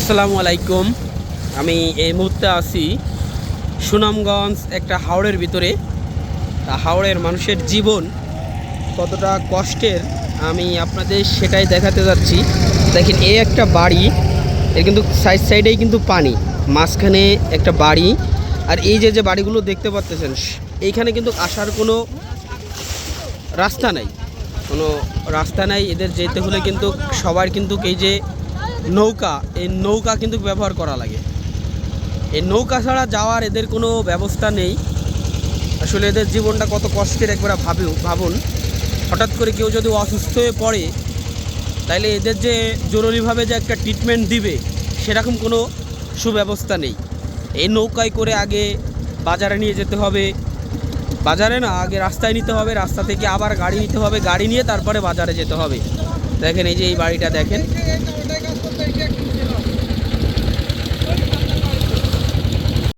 আসসালামু আলাইকুম। আমি এই মুহূর্তে আছি সুনামগঞ্জ একটা হাওড়ের ভিতরে। হাওড়ের মানুষের জীবন কতটা কষ্টের আমি আপনাদের সেটাই দেখাতে যাচ্ছি। দেখেন, এই একটা বাড়ি, এর কিন্তু সাইডেই কিন্তু পানি, মাঝখানে একটা বাড়ি। আর এই যে যে বাড়িগুলো দেখতে পাচ্ছেন, এইখানে কিন্তু আসার কোনো রাস্তা নাই, কোনো রাস্তা নাই। এদের যেতে হলে কিন্তু সবার কিন্তু এই যে নৌকা, এই নৌকা কিন্তু ব্যবহার করা লাগে। এই নৌকা ছাড়া যাওয়ার এদের কোনো ব্যবস্থা নেই। আসলে এদের জীবনটা কত কষ্টের একবার ভাবুন। হঠাৎ করে কেউ যদি অসুস্থ হয়ে পড়ে, তাইলে এদের যে জরুরিভাবে যে একটা ট্রিটমেন্ট দিবে, সেরকম কোনো সুব্যবস্থা নেই। এই নৌকায় করে আগে বাজারে নিয়ে যেতে হবে, বাজারে না, আগে রাস্তায় নিতে হবে, রাস্তা থেকে আবার গাড়ি নিতে হবে, গাড়ি নিয়ে তারপরে বাজারে যেতে হবে। দেখেন, এই যে এই বাড়িটা দেখেন,